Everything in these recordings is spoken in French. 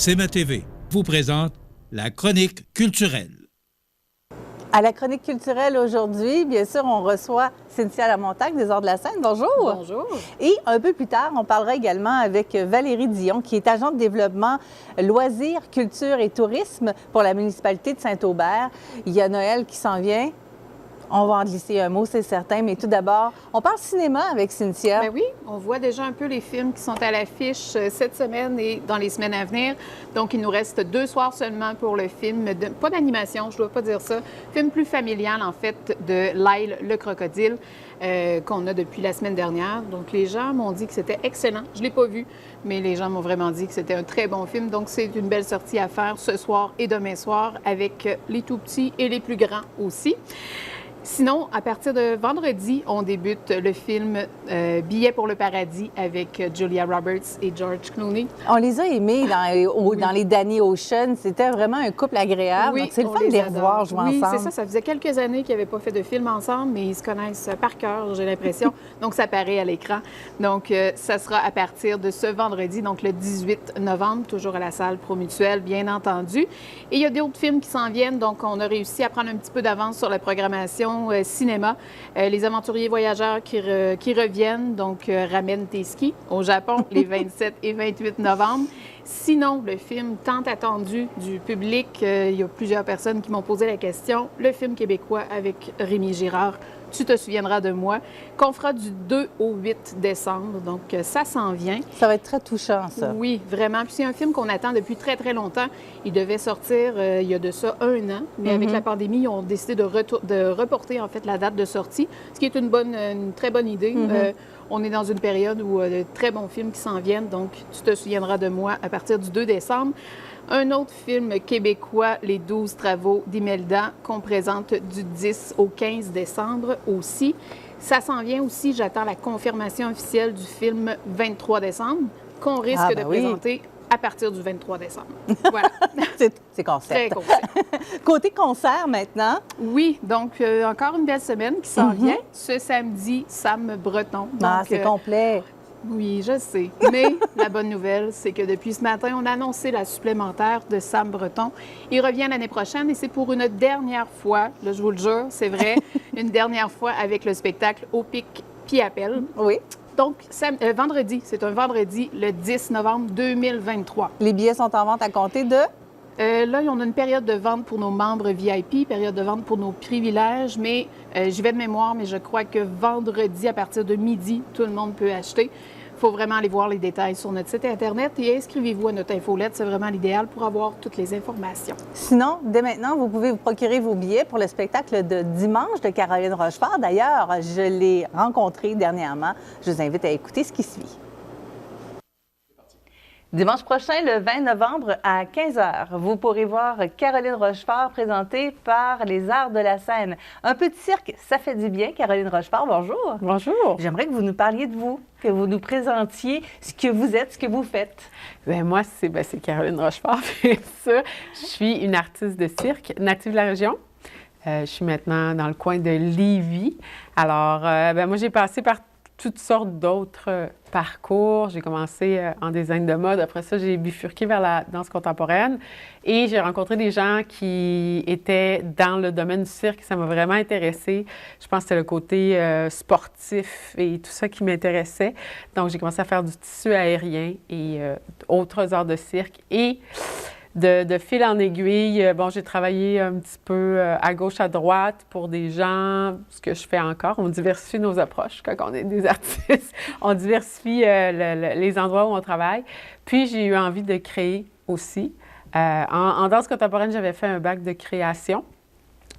CMA TV vous présente la chronique culturelle. À la chronique culturelle aujourd'hui, bien sûr, on reçoit Cynthia Lamontagne des Arts de la Scène. Bonjour. Bonjour. Et un peu plus tard, on parlera également avec Valérie Dion, qui est agente de développement loisirs, culture et tourisme pour la municipalité de Saint-Aubert. Il y a Noël qui s'en vient. On va en glisser un mot, c'est certain. Mais tout d'abord, on parle cinéma avec Cynthia. Bien oui, on voit déjà un peu les films qui sont à l'affiche cette semaine et dans les semaines à venir. Donc, il nous reste 2 soirs seulement pour le film. Pas d'animation, je ne dois pas dire ça. Film plus familial, en fait, de Lyle le crocodile qu'on a depuis la semaine dernière. Donc, les gens m'ont dit que c'était excellent. Je ne l'ai pas vu, mais les gens m'ont vraiment dit que c'était un très bon film. Donc, c'est une belle sortie à faire ce soir et demain soir avec les tout-petits et les plus grands aussi. Sinon, à partir de vendredi, on débute le film Billet pour le paradis avec Julia Roberts et George Clooney. On les a aimés dans les Danny Ocean. C'était vraiment un couple agréable. Oui, c'est le fun de les revoir jouer ensemble. Oui, c'est ça. Ça faisait quelques années qu'ils n'avaient pas fait de film ensemble, mais ils se connaissent par cœur, j'ai l'impression. Donc, ça paraît à l'écran. Donc, ça sera à partir de ce vendredi, donc le 18 novembre, toujours à la salle Promutuelle, bien entendu. Et il y a d'autres films qui s'en viennent. Donc, on a réussi à prendre un petit peu d'avance sur la programmation cinéma. Les aventuriers voyageurs qui reviennent, donc ramènent tes skis au Japon les 27 et 28 novembre. Sinon, le film tant attendu du public, il y a plusieurs personnes qui m'ont posé la question, le film québécois avec Rémi Girard, Tu te souviendras de moi, qu'on fera du 2 au 8 décembre. Donc, ça s'en vient. Ça va être très touchant, ça. Oui, vraiment. Puis c'est un film qu'on attend depuis très, très longtemps. Il devait sortir il y a de ça 1 an, mais avec la pandémie, ils ont décidé de reporter, en fait, la date de sortie, ce qui est une très bonne idée. On est dans une période où de très bons films qui s'en viennent, donc Tu te souviendras de moi à partir du 2 décembre. Un autre film québécois, Les 12 travaux d'Imelda, qu'on présente du 10 au 15 décembre aussi. Ça s'en vient aussi, j'attends la confirmation officielle du film 23 décembre, qu'on risque de présenter à partir du 23 décembre. Voilà. c'est concept. Très concept. Côté concert maintenant. Oui, donc encore une belle semaine qui s'en vient. Ce samedi, Sam Breton. Donc, c'est complet. Oui, je sais. Mais la bonne nouvelle, c'est que depuis ce matin, on a annoncé la supplémentaire de Sam Breton. Il revient l'année prochaine et c'est pour une dernière fois, là, je vous le jure, c'est vrai, une dernière fois avec le spectacle Au pic puis appel. Oui. Donc, vendredi, c'est un vendredi, le 10 novembre 2023. Les billets sont en vente à compter de? Là, on a une période de vente pour nos membres VIP, période de vente pour nos privilèges, mais j'y vais de mémoire, mais je crois que vendredi, à partir de midi, tout le monde peut acheter. Il faut vraiment aller voir les détails sur notre site Internet et inscrivez-vous à notre infolette. C'est vraiment l'idéal pour avoir toutes les informations. Sinon, dès maintenant, vous pouvez vous procurer vos billets pour le spectacle de dimanche de Caroline Rochefort. D'ailleurs, je l'ai rencontrée dernièrement. Je vous invite à écouter ce qui suit. Dimanche prochain, le 20 novembre à 15h, vous pourrez voir Caroline Rochefort présentée par les Arts de la Scène. Un peu de cirque, ça fait du bien. Caroline Rochefort, bonjour. Bonjour. J'aimerais que vous nous parliez de vous, que vous nous présentiez ce que vous êtes, ce que vous faites. Bien, moi, c'est Caroline Rochefort, bien sûr. Je suis une artiste de cirque native de la région. Je suis maintenant dans le coin de Lévis. Alors, moi, j'ai passé par toutes sortes d'autres parcours. J'ai commencé en design de mode. Après ça, j'ai bifurqué vers la danse contemporaine et j'ai rencontré des gens qui étaient dans le domaine du cirque. Ça m'a vraiment intéressée. Je pense que c'était le côté sportif et tout ça qui m'intéressait. Donc, j'ai commencé à faire du tissu aérien et autres arts de cirque. Et de fil en aiguille, j'ai travaillé un petit peu à gauche, à droite pour des gens, ce que je fais encore. On diversifie nos approches quand on est des artistes. On diversifie les endroits où on travaille. Puis, j'ai eu envie de créer aussi. En danse contemporaine, j'avais fait un bac de création.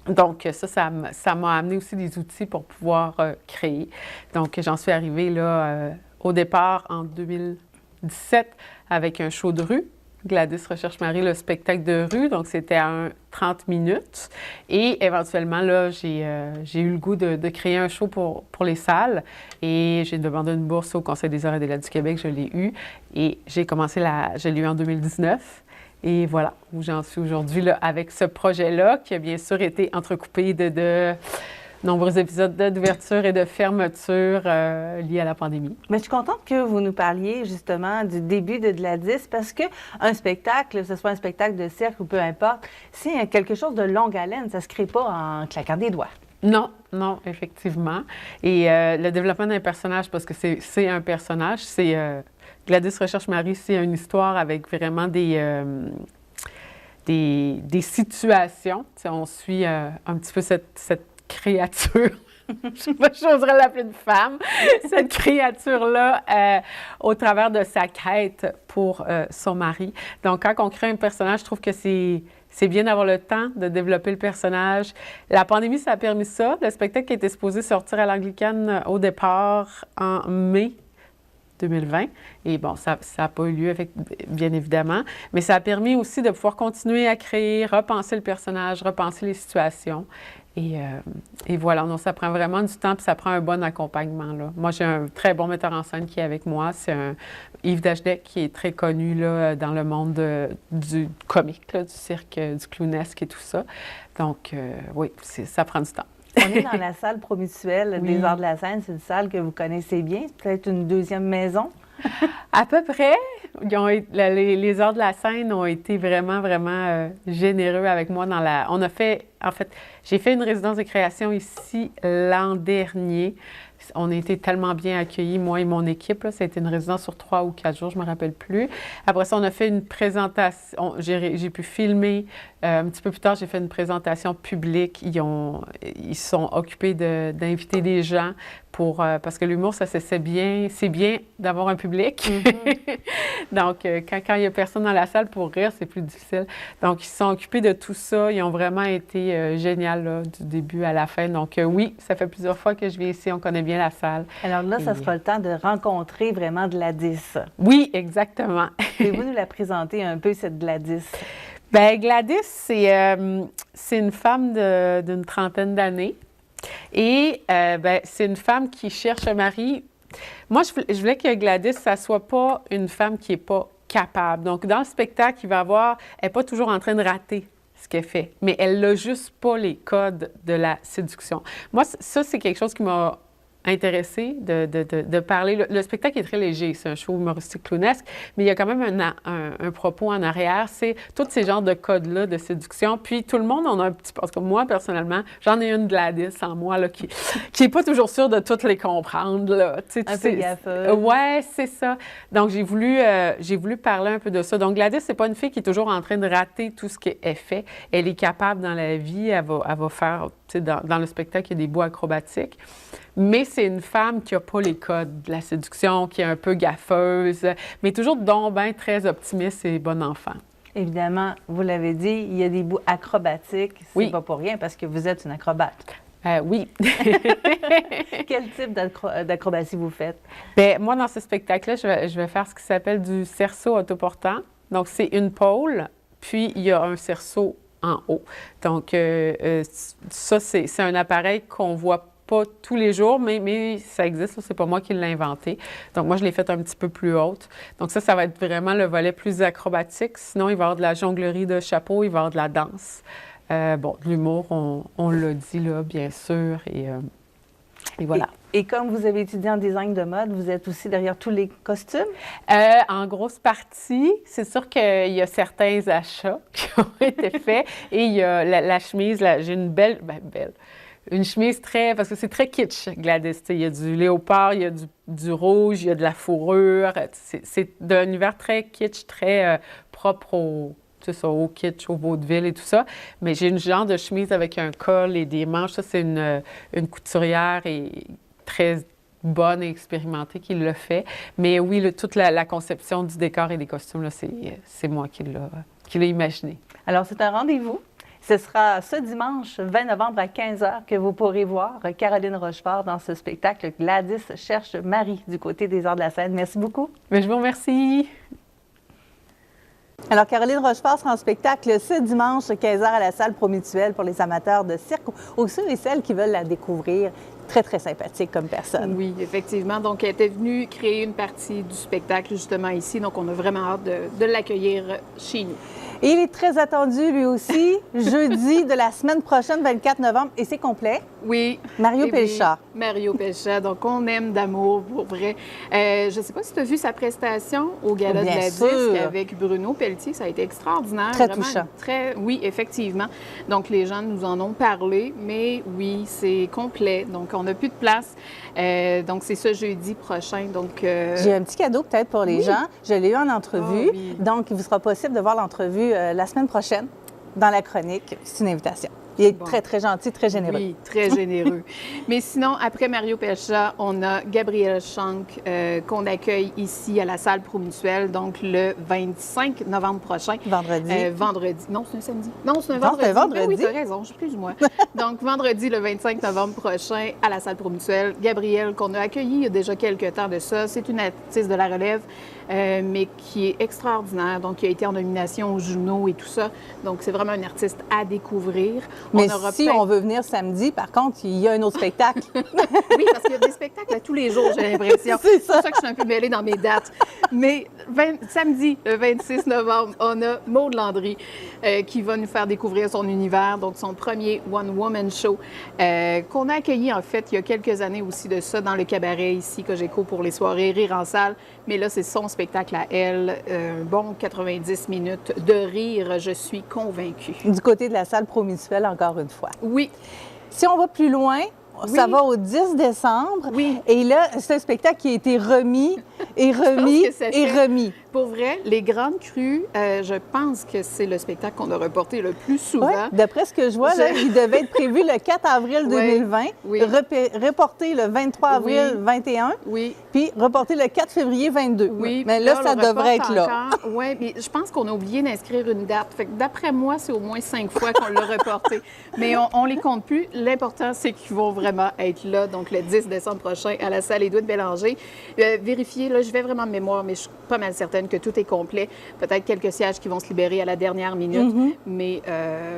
Donc, ça m'a amené aussi des outils pour pouvoir créer. Donc, j'en suis arrivée là, au départ en 2017 avec un show de rue. Gladys Recherche-Marie, le spectacle de rue, donc c'était à 30 minutes. Et éventuellement, là, j'ai eu le goût de créer un show pour les salles et j'ai demandé une bourse au Conseil des arts et des lettres du Québec, je l'ai eu. Et je l'ai eu en 2019. Et voilà où j'en suis aujourd'hui là, avec ce projet-là qui a bien sûr été entrecoupé nombreux épisodes d'ouverture et de fermeture liés à la pandémie. Mais je suis contente que vous nous parliez justement du début de Gladys parce qu'un spectacle, que ce soit un spectacle de cirque ou peu importe, c'est quelque chose de longue haleine. Ça ne se crée pas en claquant des doigts. Non, non, effectivement. Et le développement d'un personnage, parce que c'est un personnage, c'est Gladys Recherche Marie, c'est une histoire avec vraiment des situations. T'sais, on suit un petit peu cette créature. Je sais pas, j'oserais l'appeler une femme, cette créature-là, au travers de sa quête pour son mari. Donc, quand on crée un personnage, je trouve que c'est bien d'avoir le temps de développer le personnage. La pandémie, ça a permis ça. Le spectacle était supposé sortir à l'Anglicane au départ en mai 2020. Et bon, ça n'a pas eu lieu, bien évidemment. Mais ça a permis aussi de pouvoir continuer à créer, repenser le personnage, repenser les situations. Et voilà, donc ça prend vraiment du temps, puis ça prend un bon accompagnement, là. Moi, j'ai un très bon metteur en scène qui est avec moi. C'est Yves Dagenet, qui est très connu là, dans le monde du comique, là, du cirque, du clownesque et tout ça. Donc, oui, ça prend du temps. On est dans la salle promutuelle des Arts de la scène. C'est une salle que vous connaissez bien. C'est peut-être une deuxième maison. À peu près. Les Arts de la scène ont été vraiment, vraiment généreux avec moi j'ai fait une résidence de création ici l'an dernier. On a été tellement bien accueillis, moi et mon équipe. Là. Ça a été une résidence sur 3 ou 4 jours, je ne me rappelle plus. Après ça, on a fait une présentation. J'ai pu filmer. Un petit peu plus tard, j'ai fait une présentation publique. Ils sont occupés d'inviter des gens parce que l'humour, c'est bien d'avoir un public. Mm-hmm. Donc, quand il n'y a personne dans la salle pour rire, c'est plus difficile. Donc, ils se sont occupés de tout ça. Ils ont vraiment été géniaux là, du début à la fin. Donc, oui, ça fait plusieurs fois que je viens ici. On connaît bien la salle. Alors là, ça sera le temps de rencontrer vraiment Gladys. Oui, exactement. Pouvez-vous nous la présenter un peu, cette Gladys? Bien, Gladys, c'est une femme d'une trentaine d'années. Et c'est une femme qui cherche un mari. Moi, je voulais que Gladys, ça ne soit pas une femme qui n'est pas capable. Donc, dans le spectacle, elle n'est pas toujours en train de rater ce qu'elle fait, mais elle n'a juste pas les codes de la séduction. Moi, ça, c'est quelque chose qui m'a intéressée de parler. Le spectacle est très léger, c'est un show humoristique clownesque, mais il y a quand même un propos en arrière. C'est tous ces genres de codes-là de séduction. Puis tout le monde en a un petit peu. Parce que moi, personnellement, j'en ai une Gladys en moi là, qui n'est pas toujours sûre de toutes les comprendre. Là. Un peu gaffe. Ouais, c'est ça. Donc, j'ai voulu parler un peu de ça. Donc, Gladys, c'est pas une fille qui est toujours en train de rater tout ce qu'elle fait. Elle est capable dans la vie, elle va faire, dans le spectacle, il y a des bouts acrobatiques. Mais c'est une femme qui n'a pas les codes de la séduction, qui est un peu gaffeuse, mais toujours très optimiste et bon enfant. Évidemment, vous l'avez dit, il y a des bouts acrobatiques. C'est oui. Pas pour rien parce que vous êtes une acrobate. Oui. Quel type d'acrobatie vous faites? Bien, moi, dans ce spectacle-là, je vais faire ce qui s'appelle du cerceau autoportant. Donc, c'est une pôle, puis il y a un cerceau en haut. Donc, ça, c'est un appareil qu'on voit pas tous les jours, mais ça existe, c'est pas moi qui l'ai inventé. Donc, moi, je l'ai fait un petit peu plus haute. Donc, ça va être vraiment le volet plus acrobatique. Sinon, il va y avoir de la jonglerie de chapeau, il va y avoir de la danse. De l'humour, on l'a dit, là, bien sûr, et voilà. Et comme vous avez étudié en design de mode, vous êtes aussi derrière tous les costumes? En grosse partie, c'est sûr qu'il y a certains achats qui ont été faits. Et il y a la chemise, j'ai une belle... Une chemise parce que c'est très kitsch, Gladys. Il y a du léopard, il y a du rouge, il y a de la fourrure. C'est d'un univers très kitsch, très propre au kitsch, au vaudeville et tout ça. Mais j'ai une genre de chemise avec un col et des manches. Ça, c'est une couturière et très bonne et expérimentée qui l'a fait. Mais oui, toute la conception du décor et des costumes, là, c'est moi qui l'ai imaginé. Alors, c'est un rendez-vous. Ce sera ce dimanche 20 novembre à 15h que vous pourrez voir Caroline Rochefort dans ce spectacle Gladys cherche Marie du côté des Arts de la scène. Merci beaucoup. Mais je vous remercie. Alors, Caroline Rochefort sera en spectacle ce dimanche 15h à la salle Promutuelle pour les amateurs de cirque ou ceux et celles qui veulent la découvrir très, très sympathique comme personne. Oui, effectivement. Donc, elle était venue créer une partie du spectacle justement ici. Donc, on a vraiment hâte de l'accueillir chez nous. Et il est très attendu, lui aussi, jeudi de la semaine prochaine, 24 novembre, et c'est complet. Oui. Mario Eh Pelchat. oui, Mario Pelchat. Donc, on aime d'amour, pour vrai. Je ne sais pas si tu as vu sa prestation au Gala de Bien la sûr. Disque avec Bruno Pelletier. Ça a été extraordinaire. Très Vraiment touchant. Oui, effectivement. Donc, les gens nous en ont parlé, mais oui, c'est complet. Donc, on n'a plus de place. Donc, c'est ce jeudi prochain. Donc, J'ai un petit cadeau peut-être pour les gens. Je l'ai eu en entrevue. Ah oui. Donc, il vous sera possible de voir l'entrevue la semaine prochaine dans la chronique. C'est une invitation. Il est Bon. très, très gentil, très généreux. Oui, très généreux. Mais sinon, après Mario Pelchat, on a Gabriel Schank qu'on accueille ici à la salle Promutuelle, donc le 25 novembre prochain. Vendredi. Vendredi. Non, c'est un samedi. Non, c'est un Non, vendredi. c'est un vendredi. Ben oui, tu as raison, je suis plus ou moins. Donc, vendredi, le 25 novembre prochain, à la salle Promutuelle. Gabriel, qu'on a accueilli il y a déjà quelques temps de ça. C'est une artiste de la relève, mais qui est extraordinaire. Donc, qui a été en nomination aux Juno et tout ça. Donc, c'est vraiment un artiste à découvrir. Mais si on veut venir samedi, par contre, il y a un autre spectacle. Oui, parce qu'il y a des spectacles à tous les jours, j'ai l'impression. C'est C'est pour ça que je suis un peu mêlée dans mes dates. Mais samedi, le 26 novembre, on a Maud Landry qui va nous faire découvrir son univers, donc son premier One-Woman Show qu'on a accueilli, en fait, il y a quelques années aussi de ça, dans le cabaret ici, Cogeco, pour les soirées Rire en salle. Mais là, c'est son spectacle à elle. Un bon 90 minutes de rire, je suis convaincue. Du côté de la salle Promutuelle, encore une fois. Oui. Si on va plus loin, ça Oui. va au 10 décembre. Oui. Et là, c'est un spectacle qui a été remis et remis que ça et fait- remis. Pour vrai, les grandes crues, je pense que c'est le spectacle qu'on a reporté le plus souvent. Oui, d'après ce que je vois, là, Je- il devait être prévu le 4 avril 2020, oui. reporté le 23 avril Oui. 2021, Oui. puis reporté le 4 février 22. Oui, Mais puis là, on ça le devrait reporte être là. Oui, mais je pense qu'on a oublié d'inscrire une date. Fait que d'après moi, c'est au moins 5 fois qu'on l'a reporté. Mais on les compte plus. L'important, c'est qu'ils vont vraiment être là, donc le 10 décembre prochain, à la salle Édouard Bélanger. Vérifiez, là, je vais vraiment de mémoire, mais je suis pas mal certaine que tout est complet. Peut-être quelques sièges qui vont se libérer à la dernière minute. Mm-hmm. Mais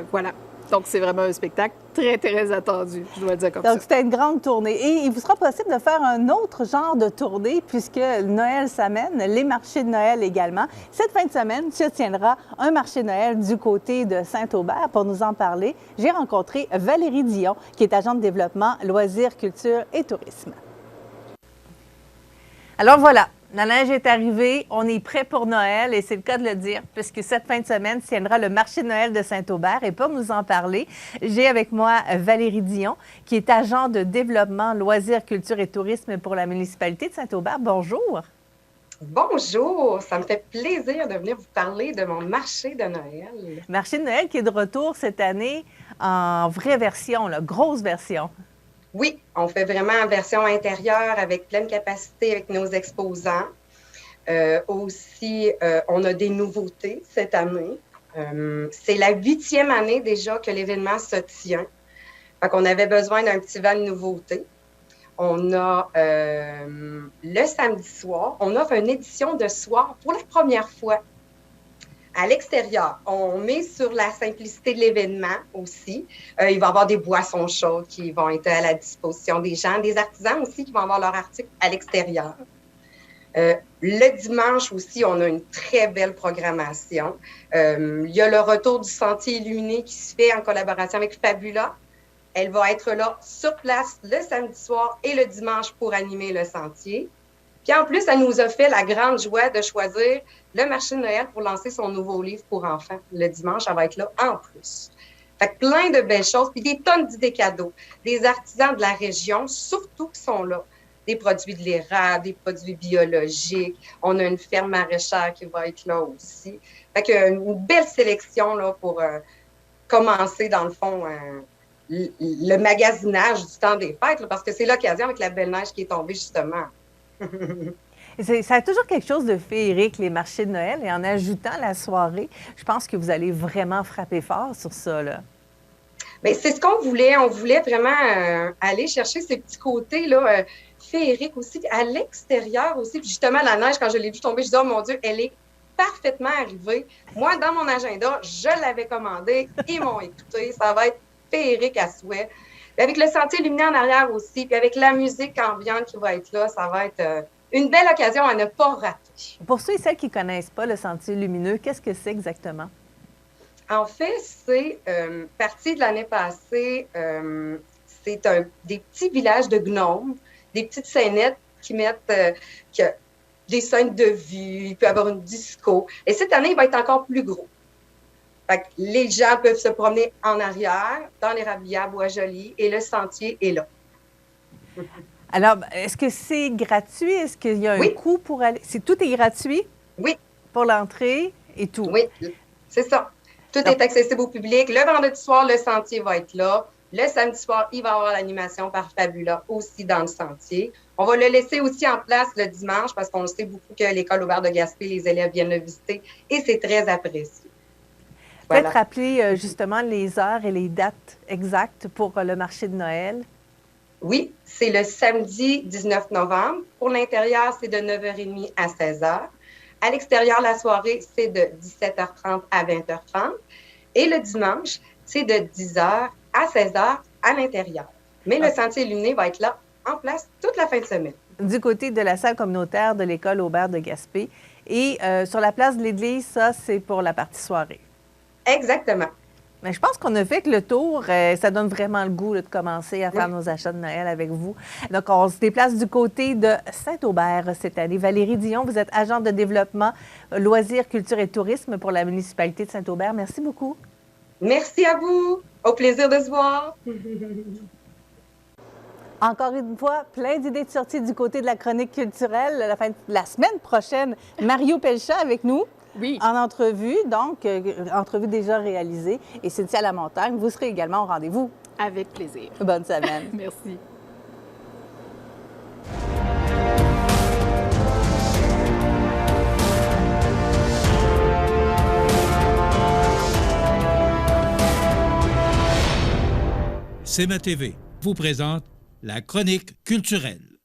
voilà. Donc, c'est vraiment un spectacle très, très attendu, je dois le dire comme Donc, ça. c'était une grande tournée. Et il vous sera possible de faire un autre genre de tournée puisque Noël s'amène, les marchés de Noël également. Cette fin de semaine se tiendra un marché de Noël du côté de Saint-Aubert. Pour nous en parler, j'ai rencontré Valérie Dion, qui est agente de développement, loisirs, culture et tourisme. Alors voilà, la neige est arrivée, on est prêt pour Noël et c'est le cas de le dire puisque cette fin de semaine se tiendra le marché de Noël de Saint-Aubert. Et pour nous en parler, j'ai avec moi Valérie Dion, qui est agent de développement, loisirs, culture et tourisme pour la municipalité de Saint-Aubert. Bonjour. Bonjour, ça me fait plaisir de venir vous parler de mon marché de Noël. Marché de Noël qui est de retour cette année en vraie version, la grosse version. Oui, on fait vraiment en version intérieure avec pleine capacité avec nos exposants. Aussi, on a des nouveautés cette année. C'est la 8e année déjà que l'événement se tient. Fait qu'on avait besoin d'un petit vent de nouveautés. On a le samedi soir, on offre une édition de soir pour la première fois à l'extérieur. On met sur la simplicité de l'événement aussi. Il va y avoir des boissons chaudes qui vont être à la disposition des gens, des artisans aussi qui vont avoir leurs articles à l'extérieur. Le dimanche aussi, on a une très belle programmation. Il y a le retour du Sentier illuminé qui se fait en collaboration avec Fabula. Elle va être là sur place le samedi soir et le dimanche pour animer le sentier. Puis en plus, elle nous a fait la grande joie de choisir le marché de Noël pour lancer son nouveau livre pour enfants. Le dimanche, elle va être là en plus. Fait que plein de belles choses, puis des tonnes d'idées cadeaux. Des artisans de la région, surtout, qui sont là. Des produits de l'érable, des produits biologiques. On a une ferme maraîchère qui va être là aussi. Fait que une belle sélection là, pour commencer, dans le fond, le magasinage du temps des fêtes, là, parce que c'est l'occasion avec la belle neige qui est tombée, justement. Ça a toujours quelque chose de féerique, les marchés de Noël. Et en ajoutant la soirée, je pense que vous allez vraiment frapper fort sur ça, là. Bien, c'est ce qu'on voulait. On voulait vraiment aller chercher ces petits côtés-là féeriques aussi, à l'extérieur aussi. Puis justement, la neige, quand je l'ai vue tomber, je dis « Oh mon Dieu, elle est parfaitement arrivée. » Moi, dans mon agenda, je l'avais commandée. Ils m'ont écouté. Ça va être féerique à souhait. Puis avec le sentier lumineux en arrière aussi, puis avec la musique ambiante qui va être là, ça va être une belle occasion à ne pas rater. Pour ceux et celles qui ne connaissent pas le sentier lumineux, qu'est-ce que c'est exactement? En fait, c'est parti de l'année passée, c'est des petits villages de gnomes, des petites scénettes qui mettent des scènes de vue, il peut y avoir une disco. Et cette année, il va être encore plus gros. Fait que les gens peuvent se promener en arrière, dans l'érablière Bois-Joli, et le sentier est là. Alors, est-ce que c'est gratuit? Est-ce qu'il y a un coût pour aller? Tout est gratuit? Oui. Pour l'entrée et tout? Oui, c'est ça. Tout est accessible au public. Le vendredi soir, le sentier va être là. Le samedi soir, il va y avoir l'animation par Fabula aussi dans le sentier. On va le laisser aussi en place le dimanche parce qu'on sait beaucoup que l'École Aubert de Gaspé, les élèves viennent le visiter et c'est très apprécié. Voilà. Peut-être rappeler justement les heures et les dates exactes pour le marché de Noël. Oui, c'est le samedi 19 novembre. Pour l'intérieur, c'est de 9h30 à 16h. À l'extérieur, la soirée, c'est de 17h30 à 20h30. Et le dimanche, c'est de 10h à 16h à l'intérieur. Mais le sentier lumineux va être là en place toute la fin de semaine. Du côté de la salle communautaire de l'École Aubert de Gaspé. Et sur la place de l'Église, ça, c'est pour la partie soirée. Exactement. Mais je pense qu'on a fait que le tour, ça donne vraiment le goût là, de commencer à faire nos achats de Noël avec vous. Donc, on se déplace du côté de Saint-Aubert cette année. Valérie Dion, vous êtes agente de développement, loisirs, culture et tourisme pour la municipalité de Saint-Aubert. Merci beaucoup. Merci à vous. Au plaisir de se voir. Encore une fois, plein d'idées de sortie du côté de la chronique culturelle. La semaine prochaine, Mario Pelchat avec nous. Oui. En entrevue, donc, entrevue déjà réalisée. Et Cynthia Lamontagne, vous serez également au rendez-vous. Avec plaisir. Bonne semaine. Merci. CMA TV vous présente la chronique culturelle.